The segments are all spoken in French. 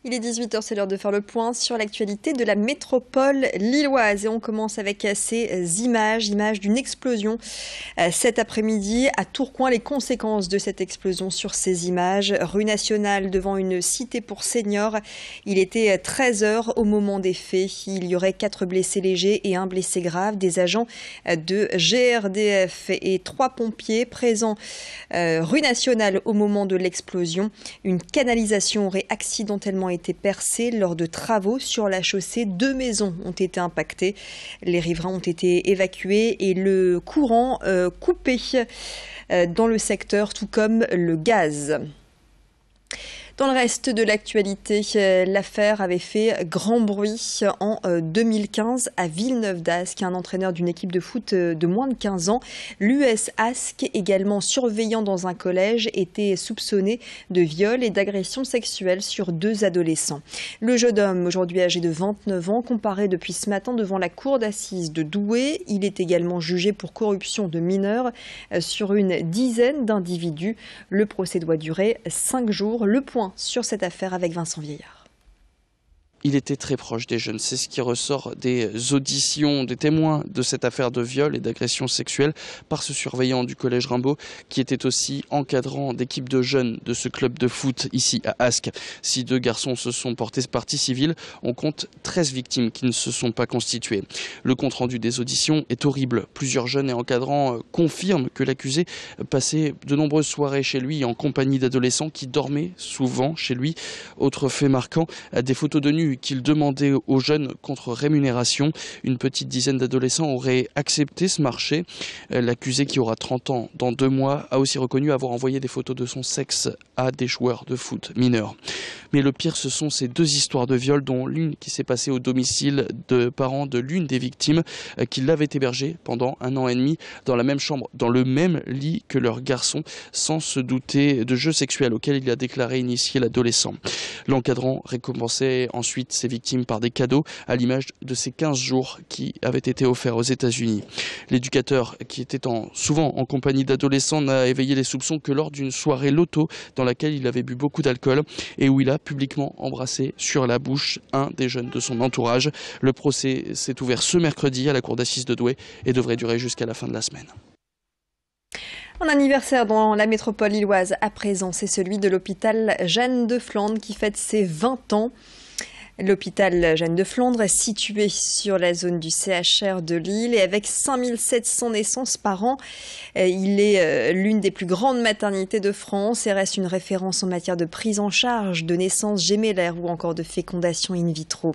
Il est 18h, c'est l'heure de faire le point sur l'actualité de la métropole lilloise. Et on commence avec ces images d'une explosion cet après-midi à Tourcoing. Les conséquences de cette explosion sur ces images. Rue Nationale devant une cité pour seniors. Il était 13h au moment des faits. Il y aurait 4 blessés légers et 1 blessé grave. Des agents de GRDF et 3 pompiers présents rue Nationale au moment de l'explosion. Une canalisation aurait accidentellement été percée lors de travaux sur la chaussée. 2 maisons ont été impactées. Les riverains ont été évacués et le courant coupé dans le secteur, tout comme le gaz. Dans le reste de l'actualité, l'affaire avait fait grand bruit en 2015 à Villeneuve-d'Ascq. Un entraîneur d'une équipe de foot de moins de 15 ans, l'US Ascq, également surveillant dans un collège, était soupçonné de viol et d'agression sexuelle sur 2 adolescents. Le jeune homme, aujourd'hui âgé de 29 ans, comparaît depuis ce matin devant la cour d'assises de Douai. Il est également jugé pour corruption de mineurs sur une dizaine d'individus. Le procès doit durer 5 jours. Le point sur cette affaire avec Vincent Vieillard. Il était très proche des jeunes, c'est ce qui ressort des auditions des témoins de cette affaire de viol et d'agression sexuelle par ce surveillant du collège Rimbaud qui était aussi encadrant d'équipes de jeunes de ce club de foot ici à Ascq. Si 2 garçons se sont portés partie civile, on compte 13 victimes qui ne se sont pas constituées. Le compte-rendu des auditions est horrible. Plusieurs jeunes et encadrants confirment que l'accusé passait de nombreuses soirées chez lui en compagnie d'adolescents qui dormaient souvent chez lui. Autre fait marquant, des photos de nu qu'il demandait aux jeunes contre rémunération. Une petite dizaine d'adolescents auraient accepté ce marché. L'accusé, qui aura 30 ans dans 2 mois, a aussi reconnu avoir envoyé des photos de son sexe à des joueurs de foot mineurs. Mais le pire, ce sont ces 2 histoires de viol, dont l'une qui s'est passée au domicile de parents de l'une des victimes, qui l'avait hébergée pendant 1 an et demi dans la même chambre, dans le même lit que leur garçon, sans se douter de jeux sexuels auxquels il a déclaré initier l'adolescent. L'encadrant récompensait ensuite ses victimes par des cadeaux, à l'image de ces 15 jours qui avaient été offerts aux États-Unis. L'éducateur, qui était souvent en compagnie d'adolescents, n'a éveillé les soupçons que lors d'une soirée loto dans laquelle il avait bu beaucoup d'alcool et où il a publiquement embrassé sur la bouche un des jeunes de son entourage. Le procès s'est ouvert ce mercredi à la cour d'assises de Douai et devrait durer jusqu'à la fin de la semaine. Un anniversaire dans la métropole lilloise à présent, c'est celui de l'hôpital Jeanne de Flandre qui fête ses 20 ans. L'hôpital Jeanne de Flandre est situé sur la zone du CHR de Lille et avec 5700 naissances par an, il est l'une des plus grandes maternités de France et reste une référence en matière de prise en charge de naissances gémellaires ou encore de fécondation in vitro.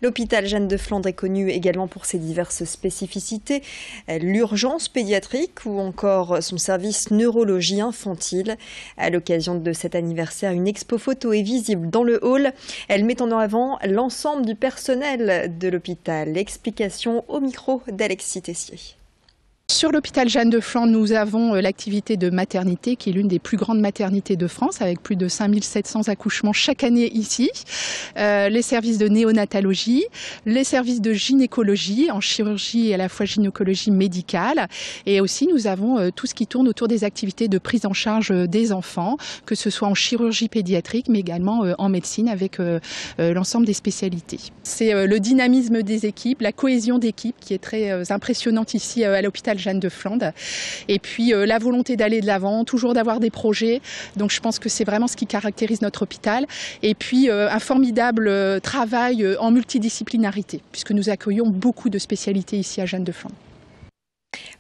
L'hôpital Jeanne de Flandre est connu également pour ses diverses spécificités, l'urgence pédiatrique ou encore son service neurologie infantile. À l'occasion de cet anniversaire, une expo photo est visible dans le hall. Elle met en avant l'ensemble du personnel de l'hôpital. Explication au micro d'Alexis Tessier. Sur l'hôpital Jeanne de Flandre, nous avons l'activité de maternité qui est l'une des plus grandes maternités de France avec plus de 5700 accouchements chaque année ici. Les services de néonatologie, les services de gynécologie en chirurgie et à la fois gynécologie médicale. Et aussi nous avons tout ce qui tourne autour des activités de prise en charge des enfants, que ce soit en chirurgie pédiatrique mais également en médecine avec l'ensemble des spécialités. C'est le dynamisme des équipes, la cohésion d'équipe qui est très impressionnante ici à l'hôpital Jeanne de Flandre. Et puis la volonté d'aller de l'avant, toujours d'avoir des projets. Donc je pense que c'est vraiment ce qui caractérise notre hôpital. Et puis un formidable travail en multidisciplinarité, puisque nous accueillons beaucoup de spécialités ici à Jeanne de Flandre.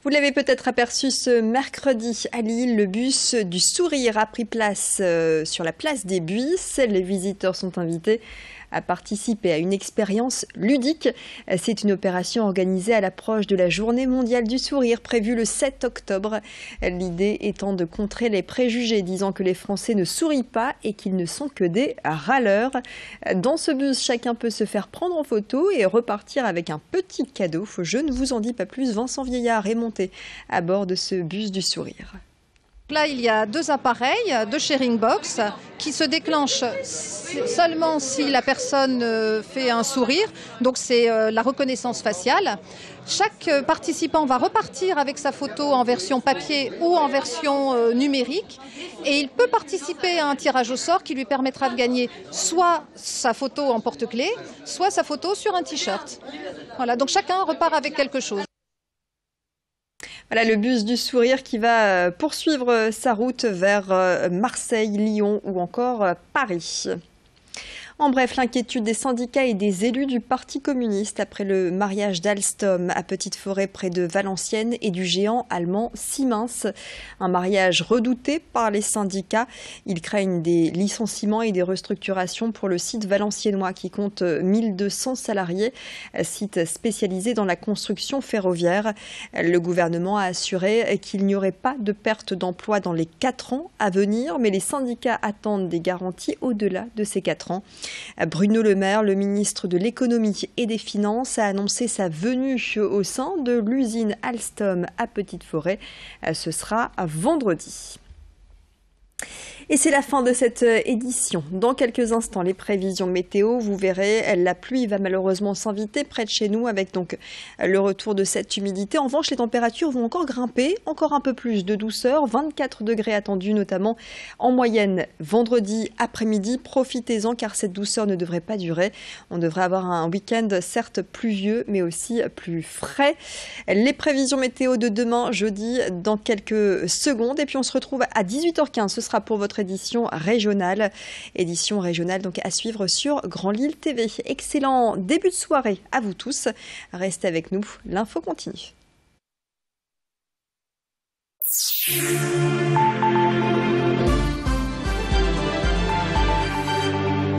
Vous l'avez peut-être aperçu ce mercredi à Lille, le bus du sourire a pris place sur la place des Buisses. Les visiteurs sont invités à participer à une expérience ludique. C'est une opération organisée à l'approche de la Journée mondiale du sourire prévue le 7 octobre. L'idée étant de contrer les préjugés disant que les Français ne sourient pas et qu'ils ne sont que des râleurs. Dans ce bus, chacun peut se faire prendre en photo et repartir avec un petit cadeau. Je ne vous en dis pas plus, Vincent Vieillard est monté à bord de ce bus du sourire. Là, il y a 2 appareils, 2 sharing box, qui se déclenchent seulement si la personne fait un sourire. Donc c'est la reconnaissance faciale. Chaque participant va repartir avec sa photo en version papier ou en version numérique. Et il peut participer à un tirage au sort qui lui permettra de gagner soit sa photo en porte-clés, soit sa photo sur un t-shirt. Voilà, donc chacun repart avec quelque chose. Voilà le bus du sourire qui va poursuivre sa route vers Marseille, Lyon ou encore Paris. En bref, l'inquiétude des syndicats et des élus du Parti communiste après le mariage d'Alstom à Petite-Forêt près de Valenciennes et du géant allemand Siemens. Un mariage redouté par les syndicats. Ils craignent des licenciements et des restructurations pour le site valenciennois qui compte 1200 salariés, site spécialisé dans la construction ferroviaire. Le gouvernement a assuré qu'il n'y aurait pas de perte d'emploi dans les 4 ans à venir, mais les syndicats attendent des garanties au-delà de ces 4 ans. Bruno Le Maire, le ministre de l'économie et des finances, a annoncé sa venue au sein de l'usine Alstom à Petite-Forêt. Ce sera vendredi. Et c'est la fin de cette édition. Dans quelques instants, les prévisions météo, vous verrez, la pluie va malheureusement s'inviter près de chez nous avec donc le retour de cette humidité. En revanche, les températures vont encore grimper, encore un peu plus de douceur, 24 degrés attendus notamment en moyenne vendredi après-midi. Profitez-en car cette douceur ne devrait pas durer. On devrait avoir un week-end certes pluvieux mais aussi plus frais. Les prévisions météo de demain, jeudi, dans quelques secondes. Et puis on se retrouve à 18h15. Ce sera pour votre édition régionale donc à suivre sur Grand Lille TV. Excellent début de soirée à vous tous. Restez avec nous, l'info continue.